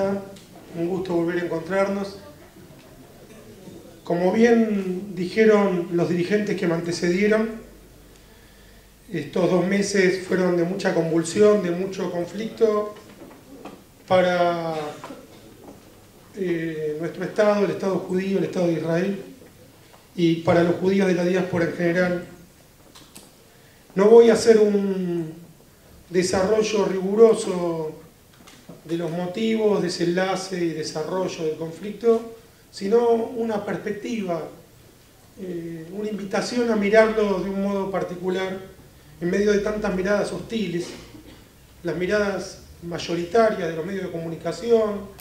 están? Un gusto volver a encontrarnos. Como bien dijeron los dirigentes que me antecedieron, estos 2 meses fueron de mucha convulsión, de mucho conflicto para nuestro Estado, el Estado judío, el Estado de Israel, y para los judíos de la diáspora en general. No voy a hacer un desarrollo riguroso de los motivos, desenlace y desarrollo del conflicto, sino una perspectiva, una invitación a mirarlo de un modo particular en medio de tantas miradas hostiles, las miradas mayoritarias de los medios de comunicación,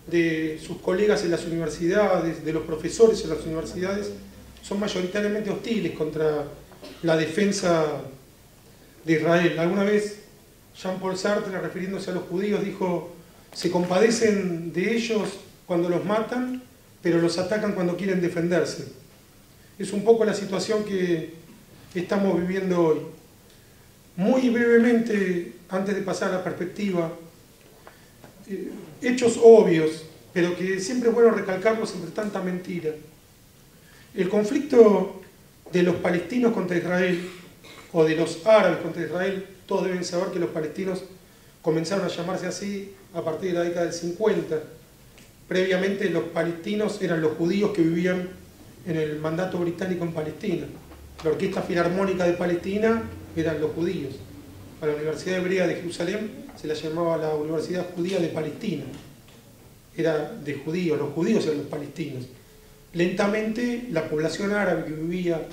de sus colegas en las universidades, de los profesores en las universidades, son mayoritariamente hostiles contra la defensa de Israel. Alguna vez Jean-Paul Sartre, refiriéndose a los judíos, dijo: se compadecen de ellos cuando los matan, pero los atacan cuando quieren defenderse. Es un poco la situación que estamos viviendo hoy. Muy brevemente, antes de pasar a la perspectiva, hechos obvios, pero que siempre es bueno recalcarlos entre tanta mentira. El conflicto de los palestinos contra Israel, o de los árabes contra Israel, todos deben saber que los palestinos comenzaron a llamarse así a partir de la década del 50. Previamente los palestinos eran los judíos que vivían en el mandato británico en Palestina. La Orquesta Filarmónica de Palestina eran los judíos. A la Universidad Hebrea de Jerusalén se la llamaba la Universidad Judía de Palestina. Era de judíos, los judíos eran los palestinos. Lentamente la población árabe que vivía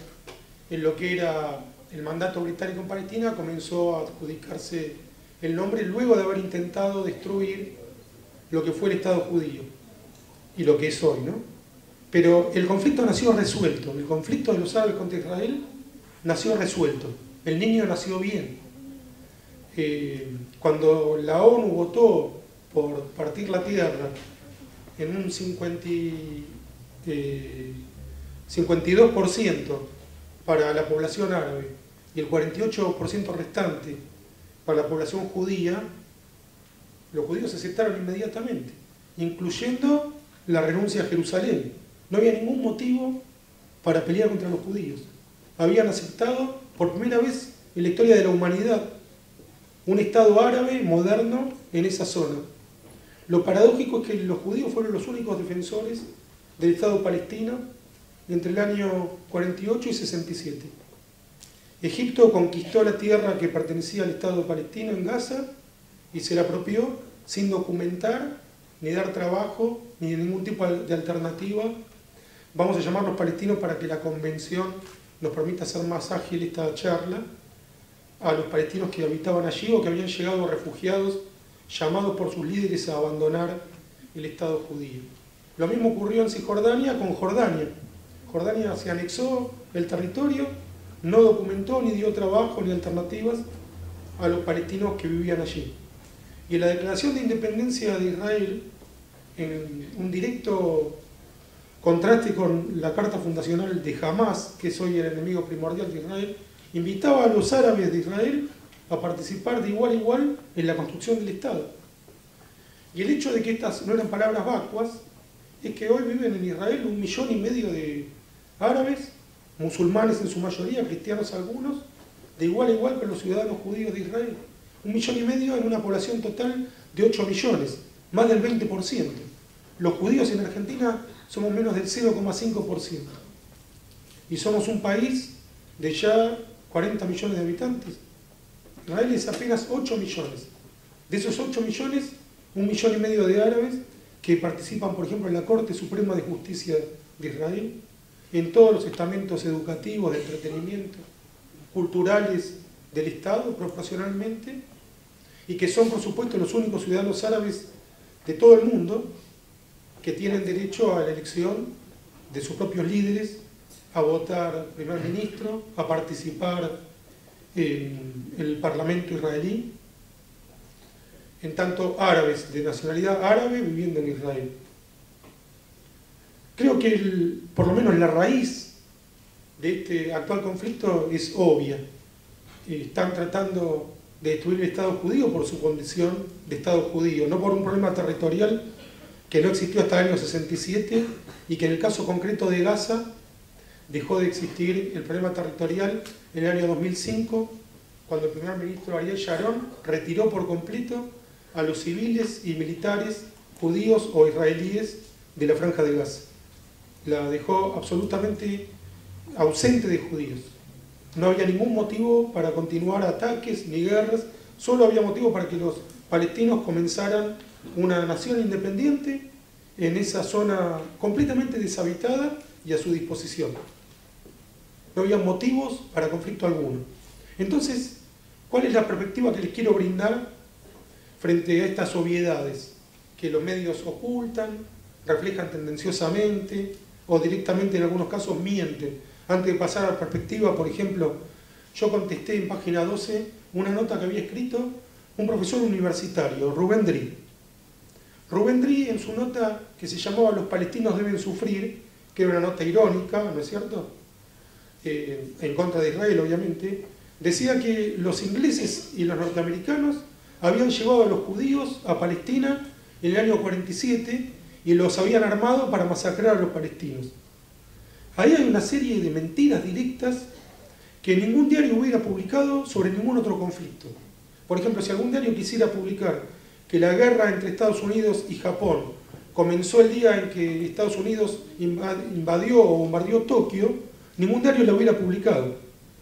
en lo que era el mandato británico en Palestina comenzó a adjudicarse el nombre luego de haber intentado destruir lo que fue el Estado judío y lo que es hoy, ¿no? Pero el conflicto nació resuelto. El conflicto de los árabes contra Israel nació resuelto. El niño nació bien. Cuando la ONU votó por partir la tierra en un 52% para la población árabe y el 48% restante para la población judía, los judíos aceptaron inmediatamente, incluyendo la renuncia a Jerusalén. No había ningún motivo para pelear contra los judíos. Habían aceptado por primera vez en la historia de la humanidad un Estado árabe moderno en esa zona. Lo paradójico es que los judíos fueron los únicos defensores del Estado palestino entre el año 48 y 67. Egipto conquistó la tierra que pertenecía al Estado palestino en Gaza y se la apropió sin documentar, ni dar trabajo, ni de ningún tipo de alternativa. Vamos a llamarlos palestinos para que la convención nos permita hacer más ágil esta charla, a los palestinos que habitaban allí o que habían llegado refugiados, llamados por sus líderes a abandonar el Estado judío. Lo mismo ocurrió en Cisjordania con Jordania. Jordania se anexó el territorio, no documentó ni dio trabajo ni alternativas a los palestinos que vivían allí. Y en la declaración de independencia de Israel, en un directo contraste con la carta fundacional de Hamás, que es hoy el enemigo primordial de Israel, invitaba a los árabes de Israel a participar de igual a igual en la construcción del Estado. Y el hecho de que estas no eran palabras vacuas es que hoy viven en Israel 1,5 millones de árabes, musulmanes en su mayoría, cristianos algunos, de igual a igual con los ciudadanos judíos de Israel. 1,5 millones en una población total de 8 millones, más del 20%. Los judíos en Argentina somos menos del 0,5%. Y somos un país de ya 40 millones de habitantes. Israel es apenas 8 millones. De esos 8 millones, 1,5 millones de árabes que participan, por ejemplo, en la Corte Suprema de Justicia de Israel, en todos los estamentos educativos, de entretenimiento, culturales del Estado, proporcionalmente, y que son, por supuesto, los únicos ciudadanos árabes de todo el mundo que tienen derecho a la elección de sus propios líderes, a votar primer ministro, a participar en el Parlamento israelí, en tanto árabes de nacionalidad árabe viviendo en Israel. Creo que por lo menos la raíz de este actual conflicto es obvia. Están tratando de destruir el Estado judío por su condición de Estado judío, no por un problema territorial que no existió hasta el año 67 y que en el caso concreto de Gaza dejó de existir el problema territorial en el año 2005, cuando el primer ministro Ariel Sharon retiró por completo a los civiles y militares judíos o israelíes de la Franja de Gaza. La dejó absolutamente ausente de judíos. No había ningún motivo para continuar ataques ni guerras, solo había motivo para que los palestinos comenzaran una nación independiente en esa zona completamente deshabitada y a su disposición. No había motivos para conflicto alguno. Entonces, ¿cuál es la perspectiva que les quiero brindar frente a estas obviedades que los medios ocultan, reflejan tendenciosamente o directamente en algunos casos mienten? Antes de pasar a la perspectiva, por ejemplo, yo contesté en página 12 una nota que había escrito un profesor universitario, Rubén Dri. Rubén Dri, en su nota que se llamaba Los palestinos deben sufrir, que era una nota irónica, ¿no es cierto?, en contra de Israel, obviamente, decía que los ingleses y los norteamericanos habían llevado a los judíos a Palestina en el año 47 y los habían armado para masacrar a los palestinos. Ahí hay una serie de mentiras directas que ningún diario hubiera publicado sobre ningún otro conflicto. Por ejemplo, si algún diario quisiera publicar que la guerra entre Estados Unidos y Japón comenzó el día en que Estados Unidos invadió o bombardeó Tokio, ningún diario la hubiera publicado,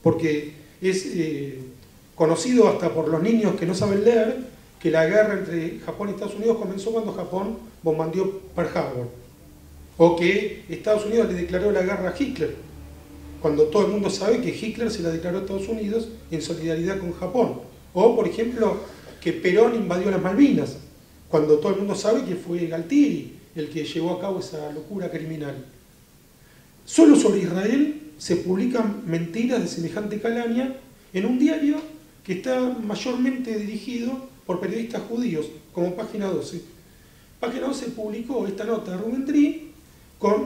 porque es conocido hasta por los niños que no saben leer que la guerra entre Japón y Estados Unidos comenzó cuando Japón bombardeó Pearl Harbor, o que Estados Unidos le declaró la guerra a Hitler, cuando todo el mundo sabe que Hitler se la declaró a Estados Unidos en solidaridad con Japón, o por ejemplo que Perón invadió las Malvinas, cuando todo el mundo sabe que fue Galtieri el que llevó a cabo esa locura criminal. Solo sobre Israel se publican mentiras de semejante calaña en un diario que está mayormente dirigido por periodistas judíos, como Página 12. Página 12 publicó esta nota de Rubén Dri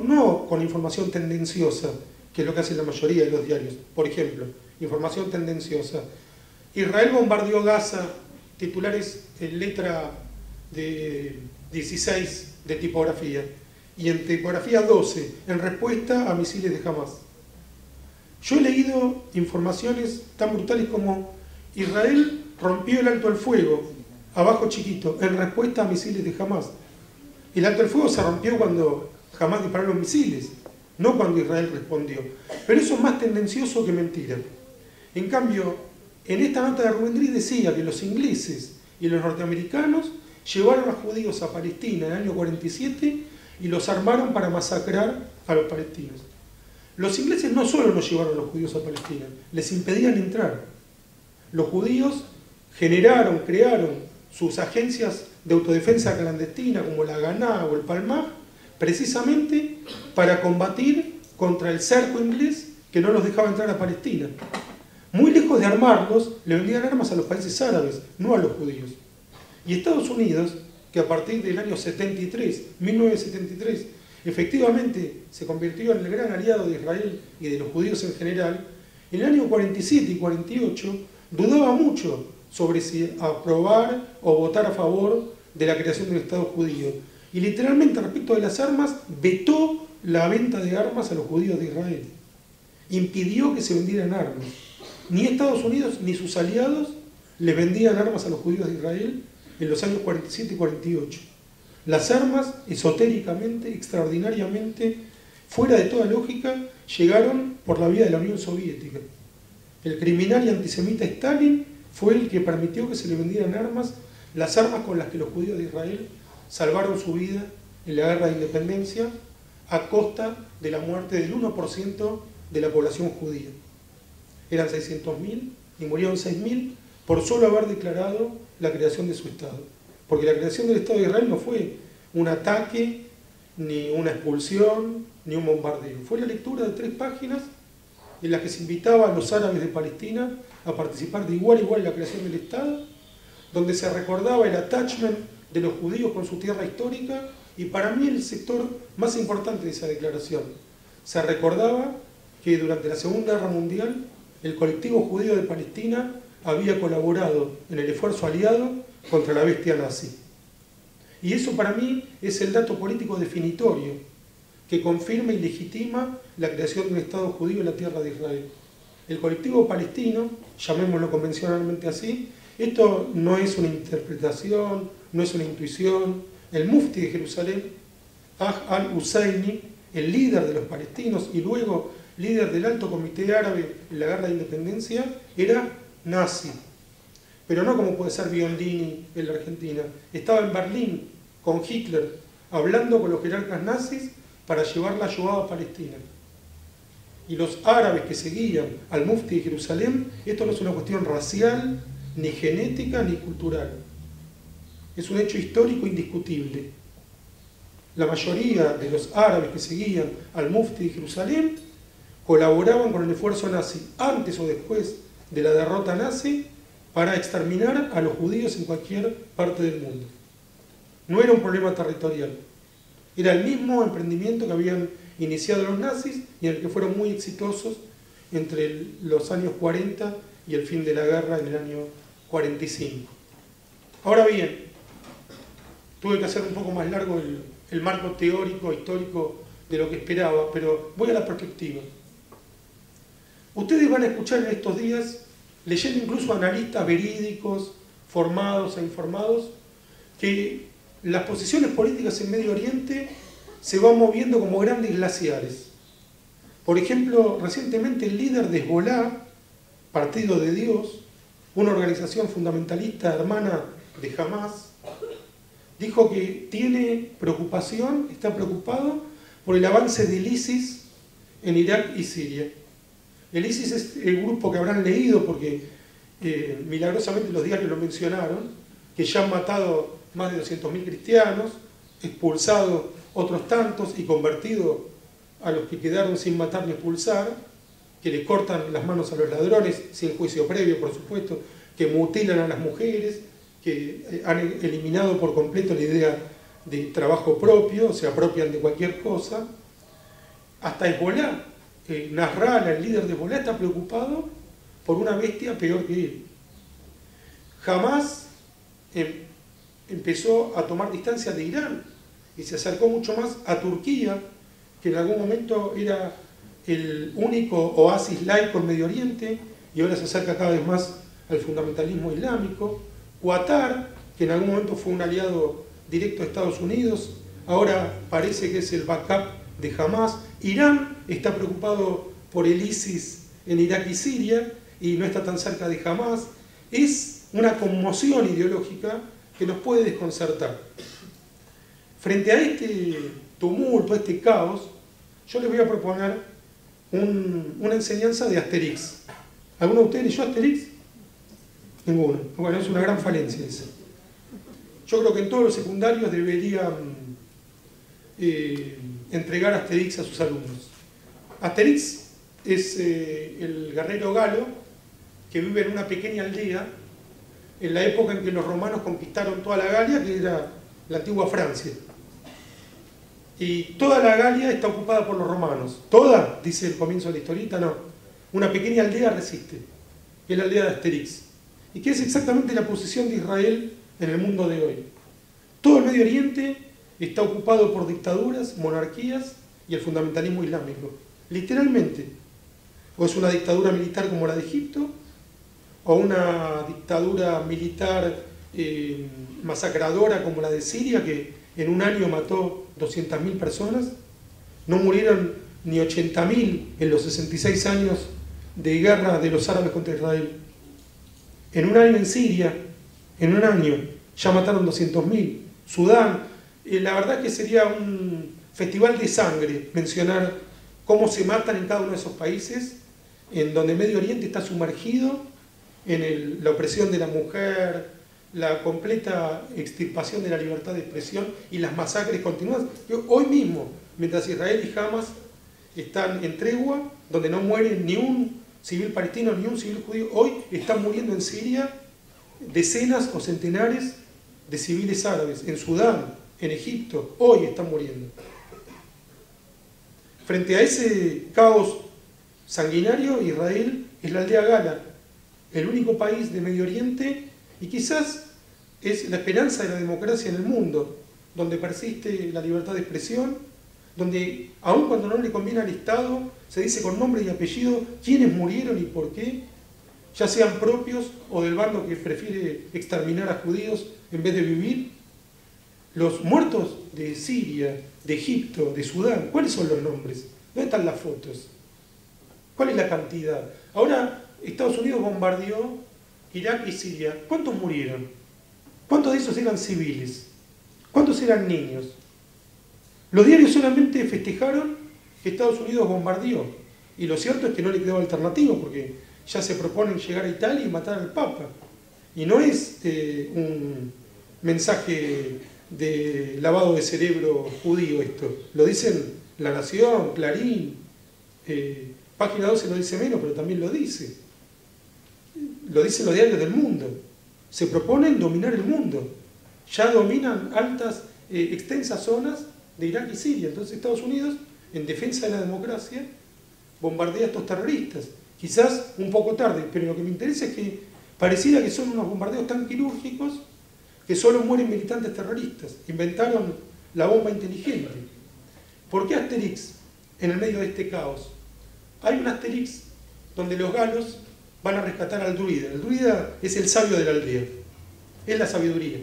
no con información tendenciosa, que es lo que hacen la mayoría de los diarios. Por ejemplo, información tendenciosa. Israel bombardeó Gaza, titulares en letra de 16 de tipografía, y en tipografía 12, en respuesta a misiles de Hamas. Yo he leído informaciones tan brutales como Israel rompió el alto al fuego, abajo chiquito, en respuesta a misiles de Hamas. El alto al fuego se rompió cuando Hamas disparó los misiles, no cuando Israel respondió. Pero eso es más tendencioso que mentira. En cambio, en esta nota de Rubén Dri decía que los ingleses y los norteamericanos llevaron a judíos a Palestina en el año 47 y los armaron para masacrar a los palestinos. Los ingleses no solo no llevaron a los judíos a Palestina, les impedían entrar. Los judíos crearon sus agencias de autodefensa clandestina como la Haganah o el Palmaj, precisamente para combatir contra el cerco inglés que no los dejaba entrar a Palestina. Muy lejos de armarlos, le vendían armas a los países árabes, no a los judíos. Y Estados Unidos, que a partir del año 1973, efectivamente se convirtió en el gran aliado de Israel y de los judíos en general, en el año 47 y 48 dudaba mucho sobre si aprobar o votar a favor de la creación del Estado judío. Y literalmente, respecto de las armas, vetó la venta de armas a los judíos de Israel. Impidió que se vendieran armas. Ni Estados Unidos ni sus aliados les vendían armas a los judíos de Israel en los años 47 y 48. Las armas, esotéricamente, extraordinariamente, fuera de toda lógica, llegaron por la vía de la Unión Soviética. El criminal y antisemita Stalin fue el que permitió que se le vendieran armas, las armas con las que los judíos de Israel salvaron su vida en la guerra de independencia a costa de la muerte del 1% de la población judía. Eran 600.000 y murieron 6.000 por solo haber declarado la creación de su Estado. Porque la creación del Estado de Israel no fue un ataque, ni una expulsión, ni un bombardeo. Fue la lectura de 3 páginas en las que se invitaba a los árabes de Palestina a participar de igual a igual en la creación del Estado, donde se recordaba el attachment de los judíos con su tierra histórica, y para mí el sector más importante de esa declaración, se recordaba que durante la Segunda Guerra Mundial el colectivo judío de Palestina había colaborado en el esfuerzo aliado contra la bestia nazi. Y eso para mí es el dato político definitorio que confirma y legitima la creación de un Estado judío en la tierra de Israel. El colectivo palestino, llamémoslo convencionalmente así, esto no es una interpretación, no es una intuición. El mufti de Jerusalén, al-Husseini, el líder de los palestinos y luego líder del Alto Comité Árabe en la Guerra de Independencia, era nazi. Pero no como puede ser Biondini en la Argentina. Estaba en Berlín con Hitler, hablando con los jerarcas nazis para llevar la Shoah a Palestina. Y los árabes que seguían al mufti de Jerusalén, esto no es una cuestión racial, ni genética, ni cultural. Es un hecho histórico indiscutible. La mayoría de los árabes que seguían al mufti de Jerusalén colaboraban con el esfuerzo nazi antes o después de la derrota nazi para exterminar a los judíos en cualquier parte del mundo. No era un problema territorial. Era el mismo emprendimiento que habían iniciado los nazis y en el que fueron muy exitosos entre los años 40 y el fin de la guerra en el año 45. Ahora bien, tuve que hacer un poco más largo el marco teórico, histórico de lo que esperaba, pero voy a la perspectiva. Ustedes van a escuchar en estos días, leyendo incluso analistas verídicos, formados e informados, que las posiciones políticas en Medio Oriente se van moviendo como grandes glaciares. Por ejemplo, recientemente el líder de Hezbollah, Partido de Dios, una organización fundamentalista hermana de Hamás, dijo que tiene preocupación, está preocupado por el avance del ISIS en Irak y Siria. El ISIS es el grupo que habrán leído porque milagrosamente los diarios lo mencionaron, que ya han matado más de 200.000 cristianos, expulsado otros tantos y convertido a los que quedaron sin matar ni expulsar, que le cortan las manos a los ladrones sin juicio previo, por supuesto, que mutilan a las mujeres, que han eliminado por completo la idea de trabajo propio, se apropian de cualquier cosa. Hasta Hezbollah, Nasrallah, el líder de Hezbollah, está preocupado por una bestia peor que él. Jamás empezó a tomar distancia de Irán y se acercó mucho más a Turquía, que en algún momento era el único oasis laico en Medio Oriente y ahora se acerca cada vez más al fundamentalismo islámico. Qatar, que en algún momento fue un aliado directo de Estados Unidos, ahora parece que es el backup de Hamás. Irán está preocupado por el ISIS en Irak y Siria y no está tan cerca de Hamás. Es una conmoción ideológica que nos puede desconcertar. Frente a este tumulto, a este caos, yo les voy a proponer una enseñanza de Asterix. ¿Alguno de ustedes leyó Asterix? Ninguno. Bueno, es una gran falencia esa. Yo creo que en todos los secundarios deberían entregar Asterix a sus alumnos. Asterix es el guerrero galo que vive en una pequeña aldea en la época en que los romanos conquistaron toda la Galia, que era la antigua Francia. Y toda la Galia está ocupada por los romanos. ¿Toda? Dice el comienzo de la historieta, no. Una pequeña aldea resiste, que es la aldea de Asterix. Y que es exactamente la posición de Israel en el mundo de hoy. Todo el Medio Oriente está ocupado por dictaduras, monarquías y el fundamentalismo islámico. Literalmente. O es una dictadura militar como la de Egipto, o una dictadura militar masacradora como la de Siria, que en un año mató 200.000 personas. No murieron ni 80.000 en los 66 años de guerra de los árabes contra Israel. En un año en Siria, en un año, ya mataron 200.000. Sudán, la verdad que sería un festival de sangre mencionar cómo se matan en cada uno de esos países, en donde Medio Oriente está sumergido en la opresión de la mujer, la completa extirpación de la libertad de expresión y las masacres continuadas. Hoy mismo, mientras Israel y Hamás están en tregua, donde no muere ni un civil palestino ni un civil judío, hoy están muriendo en Siria decenas o centenares de civiles árabes, en Sudán, en Egipto, hoy están muriendo. Frente a ese caos sanguinario, Israel es la aldea gala, el único país de Medio Oriente y quizás es la esperanza de la democracia en el mundo, donde persiste la libertad de expresión, donde aun cuando no le conviene al Estado, se dice con nombre y apellido quiénes murieron y por qué, ya sean propios o del bando que prefiere exterminar a judíos en vez de vivir. Los muertos de Siria, de Egipto, de Sudán, ¿cuáles son los nombres? ¿Dónde están las fotos? ¿Cuál es la cantidad? Ahora Estados Unidos bombardeó Irak y Siria. ¿Cuántos murieron? ¿Cuántos de esos eran civiles? ¿Cuántos eran niños? Los diarios solamente festejaron que Estados Unidos bombardeó. Y lo cierto es que no le quedó alternativa, porque ya se proponen llegar a Italia y matar al Papa. Y no es un mensaje de lavado de cerebro judío esto. Lo dicen La Nación, Clarín, Página 12 lo dice menos, pero también lo dice. Lo dicen los diarios del mundo. Se proponen dominar el mundo. Ya dominan extensas zonas de Irak y Siria. Entonces Estados Unidos, en defensa de la democracia, bombardea a estos terroristas. Quizás un poco tarde, pero lo que me interesa es que pareciera que son unos bombardeos tan quirúrgicos que solo mueren militantes terroristas. Inventaron la bomba inteligente. ¿Por qué Asterix en el medio de este caos? Hay un Asterix donde los galos van a rescatar al druida. El druida es el sabio de la aldea, es la sabiduría,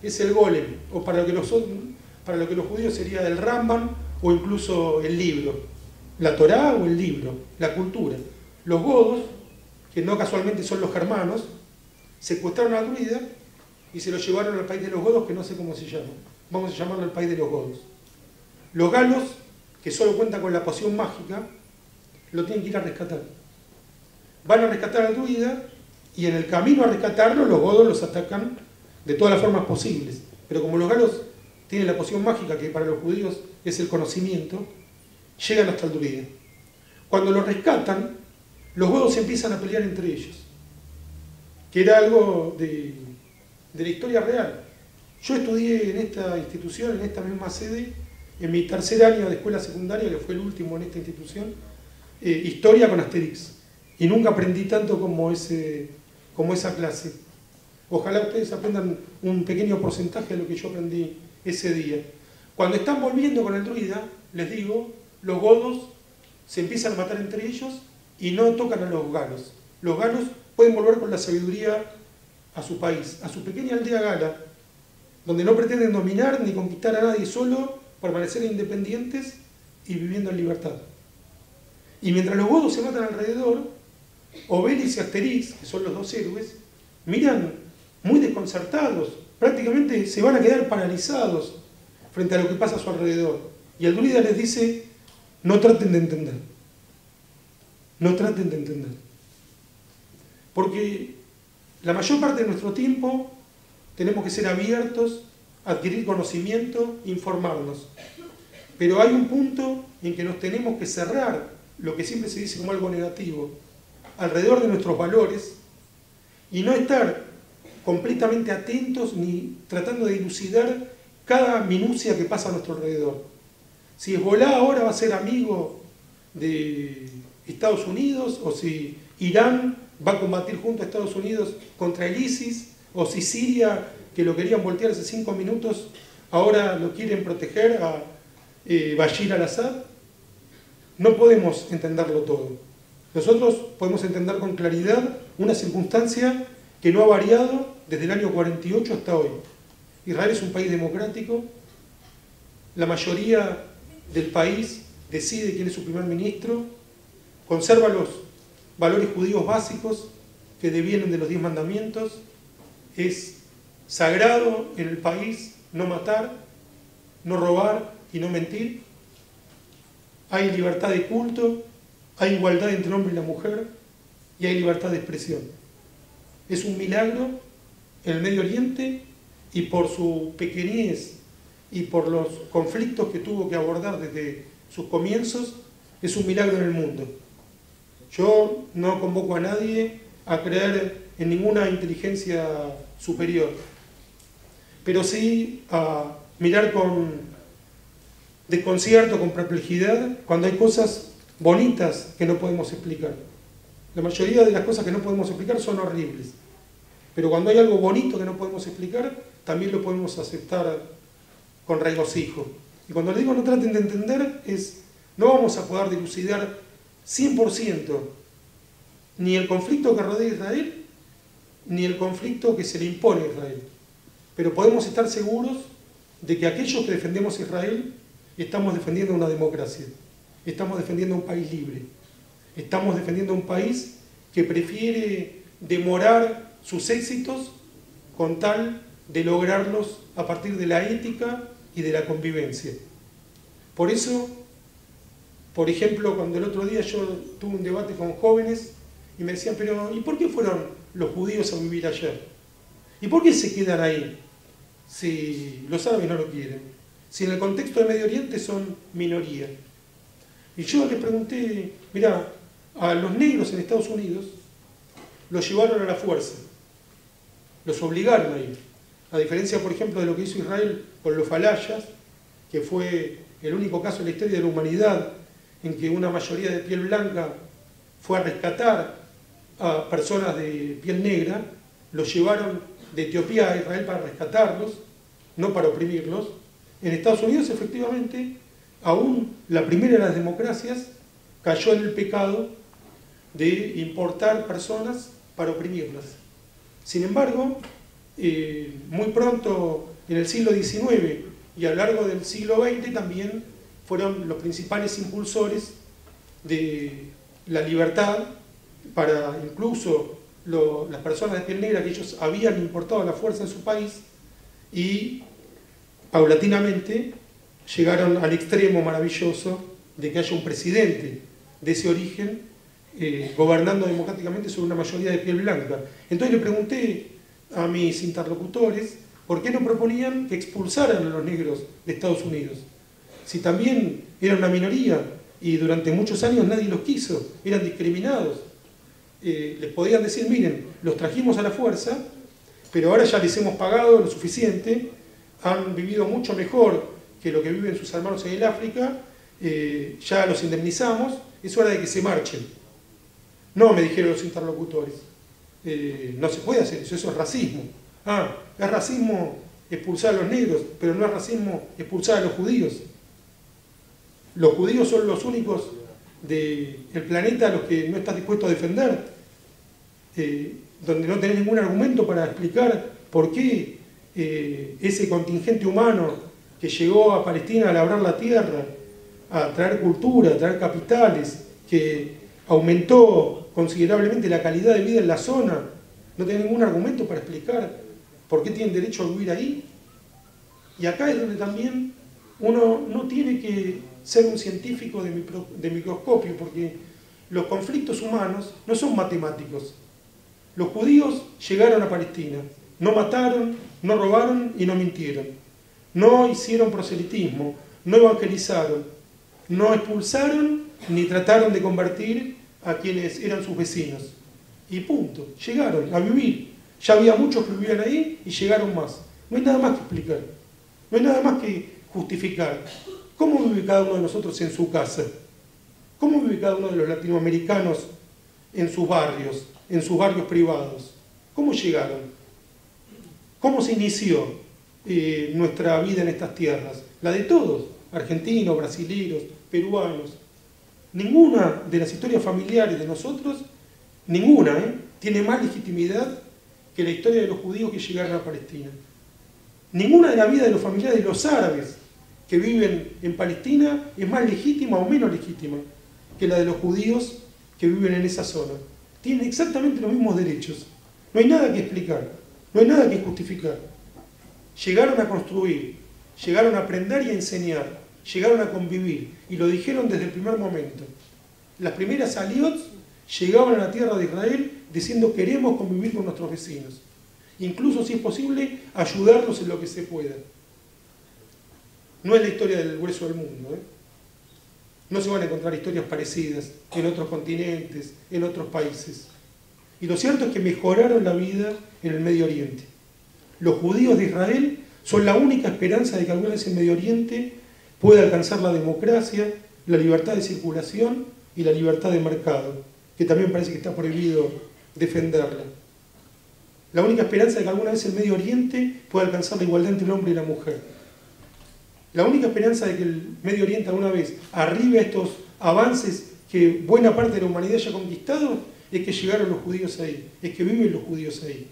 es el golem, o para lo que los judíos sería el Rambam o incluso el libro, la Torá o el libro, la cultura. Los godos, que no casualmente son los germanos, secuestraron al druida y se lo llevaron al país de los godos, que no sé cómo se llama. Vamos a llamarlo el país de los godos. Los galos, que solo cuentan con la poción mágica, lo tienen que ir a rescatar. Van a rescatar al druida y en el camino a rescatarlo los godos los atacan de todas las formas posibles. Pero como los galos tienen la poción mágica, que para los judíos es el conocimiento, llegan hasta el druida. Cuando lo rescatan, los godos se empiezan a pelear entre ellos, que era algo de la historia real. Yo estudié en esta institución, en esta misma sede, en mi tercer año de escuela secundaria, que fue el último en esta institución, historia con Asterix. Y nunca aprendí tanto como esa clase. Ojalá ustedes aprendan un pequeño porcentaje de lo que yo aprendí ese día. Cuando están volviendo con el druida, les digo, los godos se empiezan a matar entre ellos y no tocan a los galos. Los galos pueden volver con la sabiduría a su país, a su pequeña aldea gala, donde no pretenden dominar ni conquistar a nadie, solo permanecer independientes y viviendo en libertad. Y mientras los godos se matan alrededor, Obelix y Asterix, que son los dos héroes, miran muy desconcertados, prácticamente se van a quedar paralizados frente a lo que pasa a su alrededor. Y el druida les dice, no traten de entender. No traten de entender. Porque la mayor parte de nuestro tiempo tenemos que ser abiertos, adquirir conocimiento, informarnos. Pero hay un punto en que nos tenemos que cerrar, lo que siempre se dice como algo negativo, alrededor de nuestros valores y no estar completamente atentos ni tratando de dilucidar cada minucia que pasa a nuestro alrededor. Si Hezbolá ahora va a ser amigo de Estados Unidos, o si Irán va a combatir junto a Estados Unidos contra el ISIS, o si Siria, que lo querían voltear hace 5 minutos, ahora lo quieren proteger a Bashir al-Assad. No podemos entenderlo todo. Nosotros podemos entender con claridad una circunstancia que no ha variado desde el año 48 hasta hoy. Israel es un país democrático, la mayoría del país decide quién es su primer ministro, conserva los valores judíos básicos que devienen de los 10 mandamientos, es sagrado en el país no matar, no robar y no mentir, hay libertad de culto, hay igualdad entre el hombre y la mujer y hay libertad de expresión. Es un milagro en el Medio Oriente y por su pequeñez y por los conflictos que tuvo que abordar desde sus comienzos, es un milagro en el mundo. Yo no convoco a nadie a creer en ninguna inteligencia superior, pero sí a mirar con desconcierto, con perplejidad, cuando hay cosas bonitas que no podemos explicar. La mayoría de las cosas que no podemos explicar son horribles. Pero cuando hay algo bonito que no podemos explicar, también lo podemos aceptar con regocijo. Y cuando le digo no traten de entender, no vamos a poder dilucidar 100% ni el conflicto que rodea a Israel, ni el conflicto que se le impone a Israel. Pero podemos estar seguros de que aquellos que defendemos Israel estamos defendiendo una democracia, estamos defendiendo un país libre, estamos defendiendo un país que prefiere demorar sus éxitos con tal de lograrlos a partir de la ética y de la convivencia. Por eso, por ejemplo, cuando el otro día yo tuve un debate con jóvenes y me decían, pero ¿y por qué fueron los judíos a vivir allá? ¿Y por qué se quedan ahí si los árabes no lo quieren? Si en el contexto de Medio Oriente son minoría. Y yo les pregunté, mirá, a los negros en Estados Unidos los llevaron a la fuerza, los obligaron a ir. A diferencia, por ejemplo, de lo que hizo Israel con los falayas, que fue el único caso en la historia de la humanidad en que una mayoría de piel blanca fue a rescatar a personas de piel negra, los llevaron de Etiopía a Israel para rescatarlos, no para oprimirlos. En Estados Unidos, efectivamente, aún la primera de las democracias cayó en el pecado de importar personas para oprimirlas. Sin embargo, muy pronto, en el siglo XIX y a lo largo del siglo XX, también fueron los principales impulsores de la libertad para incluso las personas de piel negra que ellos habían importado a la fuerza en su país, y paulatinamente llegaron al extremo maravilloso de que haya un presidente de ese origen gobernando democráticamente sobre una mayoría de piel blanca. Entonces le pregunté a mis interlocutores por qué no proponían que expulsaran a los negros de Estados Unidos, si también eran una minoría y durante muchos años nadie los quiso, eran discriminados. Les podían decir, miren, los trajimos a la fuerza, pero ahora ya les hemos pagado lo suficiente, han vivido mucho mejor que lo que viven sus hermanos en el África, ya los indemnizamos, es hora de que se marchen. No, me dijeron los interlocutores, no se puede hacer eso, eso es racismo. Ah, es racismo expulsar a los negros, pero no es racismo expulsar a los judíos. Los judíos son los únicos del planeta a los que no estás dispuesto a defender, donde no tenés ningún argumento para explicar por qué ese contingente humano que llegó a Palestina a labrar la tierra, a traer cultura, a traer capitales, que aumentó considerablemente la calidad de vida en la zona, no tiene ningún argumento para explicar por qué tienen derecho a vivir ahí. Y acá es donde también uno no tiene que ser un científico de microscopio, porque los conflictos humanos no son matemáticos. Los judíos llegaron a Palestina, no mataron, no robaron y no mintieron. No hicieron proselitismo, no evangelizaron, no expulsaron ni trataron de convertir a quienes eran sus vecinos. Y punto, llegaron a vivir. Ya había muchos que vivían ahí y llegaron más. No hay nada más que explicar, no hay nada más que justificar. ¿Cómo vive cada uno de nosotros en su casa? ¿Cómo vive cada uno de los latinoamericanos en sus barrios privados? ¿Cómo llegaron? ¿Cómo se inició nuestra vida en estas tierras? La de todos, argentinos, brasileños, peruanos. Ninguna de las historias familiares de nosotros, ninguna, tiene más legitimidad que la historia de los judíos que llegaron a Palestina. Ninguna de la vida de los familiares de los árabes que viven en Palestina es más legítima o menos legítima que la de los judíos que viven en esa zona. Tienen exactamente los mismos derechos. No hay nada que explicar, no hay nada que justificar. Llegaron a construir, llegaron a aprender y a enseñar, llegaron a convivir, y lo dijeron desde el primer momento. Las primeras aliots llegaban a la tierra de Israel diciendo queremos convivir con nuestros vecinos. Incluso, si es posible, ayudarlos en lo que se pueda. No es la historia del grueso del mundo, No se van a encontrar historias parecidas en otros continentes, en otros países. Y lo cierto es que mejoraron la vida en el Medio Oriente. Los judíos de Israel son la única esperanza de que alguna vez el Medio Oriente pueda alcanzar la democracia, la libertad de circulación y la libertad de mercado. que también parece que está prohibido defenderla. La única esperanza de que alguna vez el Medio Oriente pueda alcanzar la igualdad entre el hombre y la mujer. La única esperanza de que el Medio Oriente alguna vez arribe a estos avances que buena parte de la humanidad ya ha conquistado es que llegaron los judíos ahí, es que viven los judíos ahí.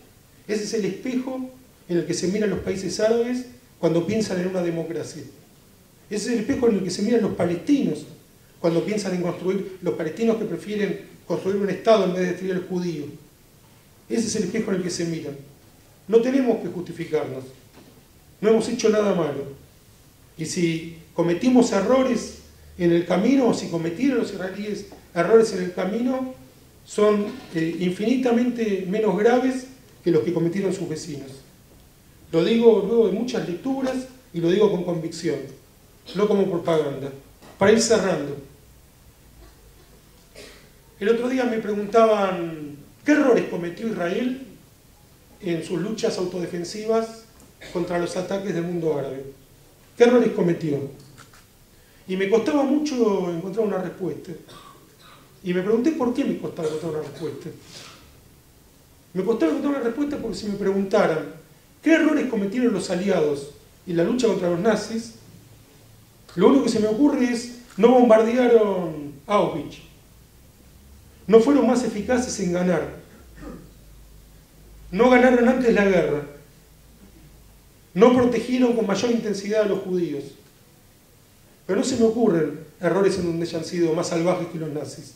Ese es el espejo en el que se miran los países árabes cuando piensan en una democracia. Ese es el espejo en el que se miran los palestinos cuando piensan en construir, los palestinos que prefieren construir un Estado en vez de destruir al judío. Ese es el espejo en el que se miran. No tenemos que justificarnos. No hemos hecho nada malo. Y si cometimos errores en el camino, o si cometieron los israelíes errores en el camino, son infinitamente menos graves que los que cometieron sus vecinos. Lo digo luego de muchas lecturas y lo digo con convicción, no como propaganda. Para ir cerrando. El otro día me preguntaban qué errores cometió Israel en sus luchas autodefensivas contra los ataques del mundo árabe. ¿Qué errores cometió? Y me costaba mucho encontrar una respuesta. Y me pregunté por qué me costaba encontrar una respuesta. Me costaba encontrar una respuesta porque si me preguntaran qué errores cometieron los aliados en la lucha contra los nazis, lo único que se me ocurre es no bombardearon Auschwitz, no fueron más eficaces en ganar, no ganaron antes la guerra, no protegieron con mayor intensidad a los judíos. Pero no se me ocurren errores en donde hayan sido más salvajes que los nazis,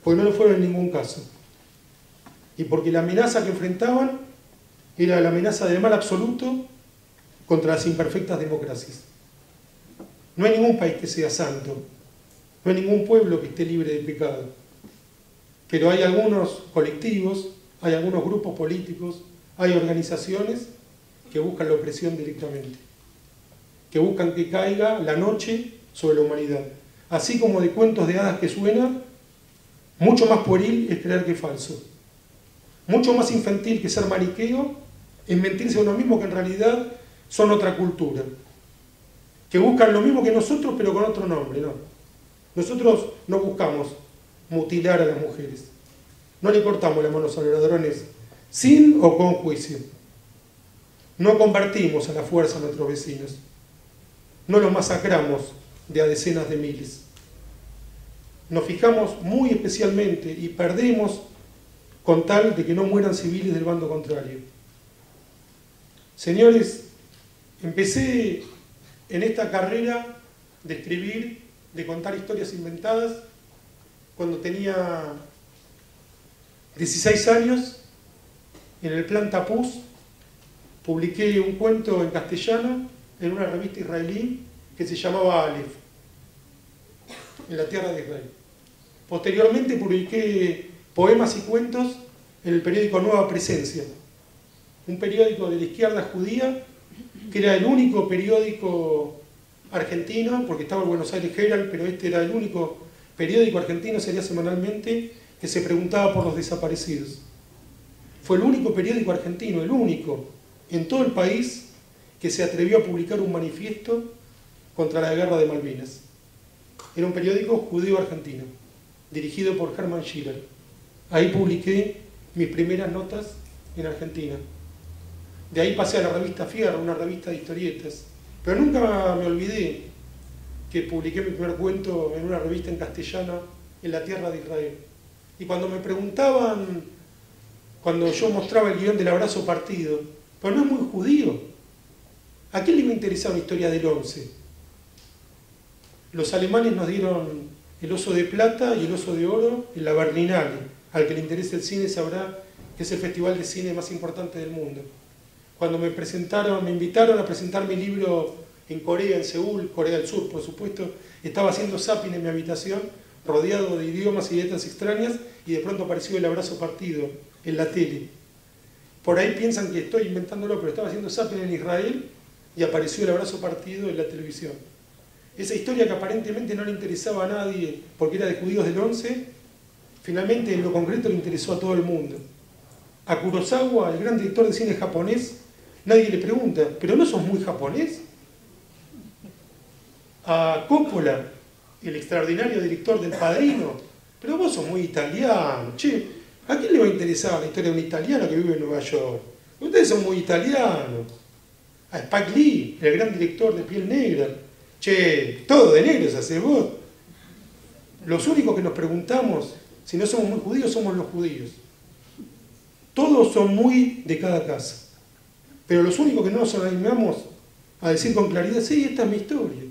porque no lo fueron en ningún caso. Y porque la amenaza que enfrentaban era la amenaza del mal absoluto contra las imperfectas democracias. No hay ningún país que sea santo, no hay ningún pueblo que esté libre de pecado. Pero hay algunos colectivos, hay algunos grupos políticos, hay organizaciones que buscan la opresión directamente, que buscan que caiga la noche sobre la humanidad. Así como de cuentos de hadas que suena, mucho más pueril es creer que es falso. Mucho más infantil que ser maniqueo es mentirse a uno mismo que en realidad son otra cultura. Que buscan lo mismo que nosotros pero con otro nombre, no. Nosotros no buscamos mutilar a las mujeres. No le cortamos las manos a los ladrones sin o con juicio. No convertimos a la fuerza a nuestros vecinos. No los masacramos de a decenas de miles. Nos fijamos muy especialmente y perdemos con tal de que no mueran civiles del bando contrario. Señores, empecé en esta carrera de escribir, de contar historias inventadas, cuando tenía 16 años, en el Plan Tapuz, publiqué un cuento en castellano en una revista israelí que se llamaba Aleph, en la tierra de Israel. Posteriormente publiqué poemas y cuentos en el periódico Nueva Presencia, un periódico de la izquierda judía, que era el único periódico argentino, porque estaba el Buenos Aires Herald, pero este era el único periódico argentino, salía semanalmente, que se preguntaba por los desaparecidos. Fue el único periódico argentino, el único, en todo el país, que se atrevió a publicar un manifiesto contra la guerra de Malvinas. Era un periódico judío argentino, dirigido por Hermann Schiller. Ahí publiqué mis primeras notas en Argentina. De ahí pasé a la revista Fierro, una revista de historietas. Pero nunca me olvidé que publiqué mi primer cuento en una revista en castellano en la tierra de Israel. Y cuando me preguntaban, cuando yo mostraba el guión del abrazo partido, pero no es muy judío, ¿a quién le iba a interesar una historia del 11? Los alemanes nos dieron el Oso de Plata y el Oso de Oro en la Berlinale. Al que le interese el cine sabrá que es el festival de cine más importante del mundo. Cuando me invitaron a presentar mi libro en Corea, en Seúl, Corea del Sur, por supuesto, estaba haciendo zapping en mi habitación, rodeado de idiomas y letras extrañas, y de pronto apareció el abrazo partido en la tele. Por ahí piensan que estoy inventándolo, pero estaba haciendo zapping en Israel y apareció el abrazo partido en la televisión. Esa historia que aparentemente no le interesaba a nadie porque era de judíos del 11, finalmente en lo concreto le interesó a todo el mundo. A Kurosawa, el gran director de cine japonés, nadie le pregunta, ¿pero no sos muy japonés? A Coppola, el extraordinario director del Padrino, pero vos sos muy italiano, che, ¿a quién le va a interesar la historia de un italiano que vive en Nueva York? Ustedes son muy italianos. A Spike Lee, el gran director de Piel Negra. Che, todo de negro se hace vos. Los únicos que nos preguntamos si no somos muy judíos somos los judíos. Todos son muy de cada casa. Pero los únicos que no nos animamos a decir con claridad, sí, esta es mi historia.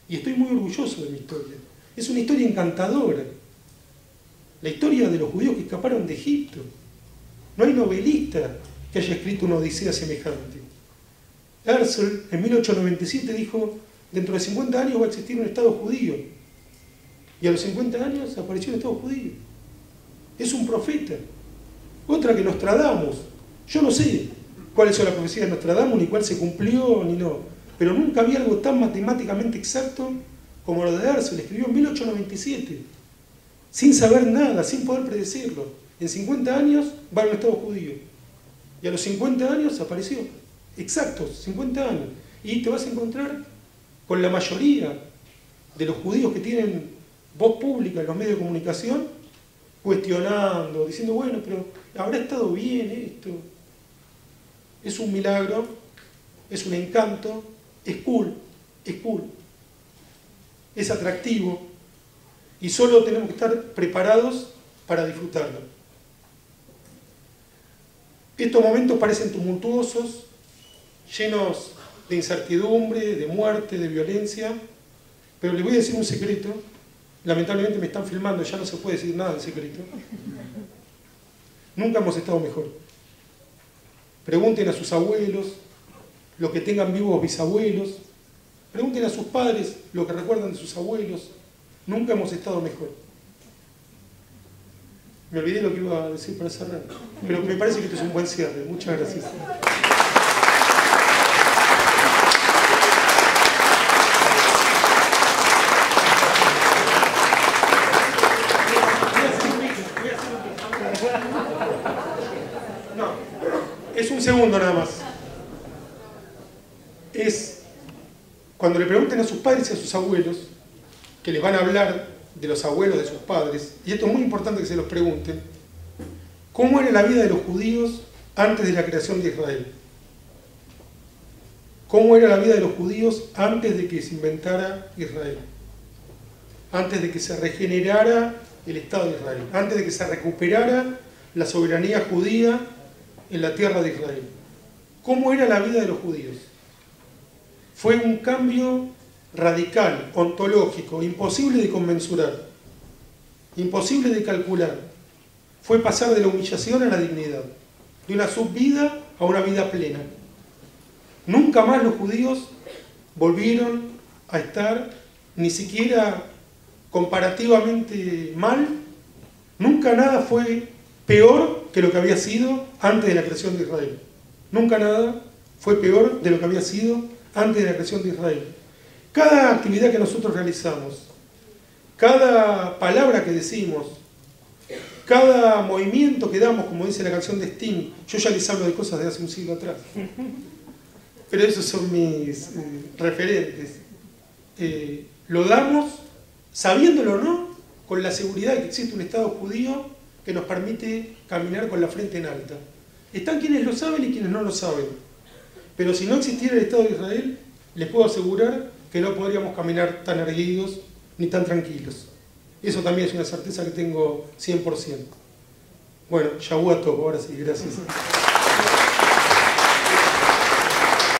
Y estoy muy orgulloso de mi historia. Es una historia encantadora. La historia de los judíos que escaparon de Egipto. No hay novelista que haya escrito una odisea semejante. Herzl, en 1897, dijo, dentro de 50 años va a existir un Estado judío. Y a los 50 años apareció el Estado judío. Es un profeta. Otra que Nostradamus. Yo no sé cuáles son las profecías de Nostradamus, ni cuál se cumplió, ni no. Pero nunca había algo tan matemáticamente exacto como lo de Herzl. Escribió en 1897. Sin saber nada, sin poder predecirlo. En 50 años va a un Estado judío. Y a los 50 años apareció. Exactos, 50 años. Y te vas a encontrar con la mayoría de los judíos que tienen voz pública en los medios de comunicación, cuestionando, diciendo, bueno, pero habrá estado bien esto. Es un milagro, es un encanto, es cool, es atractivo, y solo tenemos que estar preparados para disfrutarlo. Estos momentos parecen tumultuosos, llenos de incertidumbre, de muerte, de violencia, pero les voy a decir un secreto. Lamentablemente me están filmando, ya no se puede decir nada en secreto. Nunca hemos estado mejor. Pregunten a sus abuelos, los que tengan vivos bisabuelos, pregunten a sus padres lo que recuerdan de sus abuelos. Nunca hemos estado mejor. Me olvidé lo que iba a decir para cerrar, pero me parece que esto es un buen cierre. Muchas gracias. No, es un segundo nada más. Es cuando le pregunten a sus padres y a sus abuelos, que les van a hablar de los abuelos de sus padres, y esto es muy importante que se los pregunten, ¿cómo era la vida de los judíos antes de la creación de Israel? ¿Cómo era la vida de los judíos antes de que se inventara Israel? Antes de que se regenerara el Estado de Israel, antes de que se recuperara la soberanía judía en la tierra de Israel. ¿Cómo era la vida de los judíos? Fue un cambio radical, ontológico, imposible de conmensurar, imposible de calcular. Fue pasar de la humillación a la dignidad, de una subvida a una vida plena. Nunca más los judíos volvieron a estar ni siquiera comparativamente mal. Nunca nada fue peor que lo que había sido antes de la creación de Israel. Nunca nada fue peor de lo que había sido antes de la creación de Israel. Cada actividad que nosotros realizamos, cada palabra que decimos, cada movimiento que damos, como dice la canción de Sting, yo ya les hablo de cosas de hace un siglo atrás, pero esos son mis referentes. Lo damos, sabiéndolo o no, con la seguridad de que existe un Estado judío que nos permite caminar con la frente en alta. Están quienes lo saben y quienes no lo saben. Pero si no existiera el Estado de Israel, les puedo asegurar que no podríamos caminar tan erguidos ni tan tranquilos. Eso también es una certeza que tengo 100%. Bueno, Shavuot Tov, ahora sí, gracias.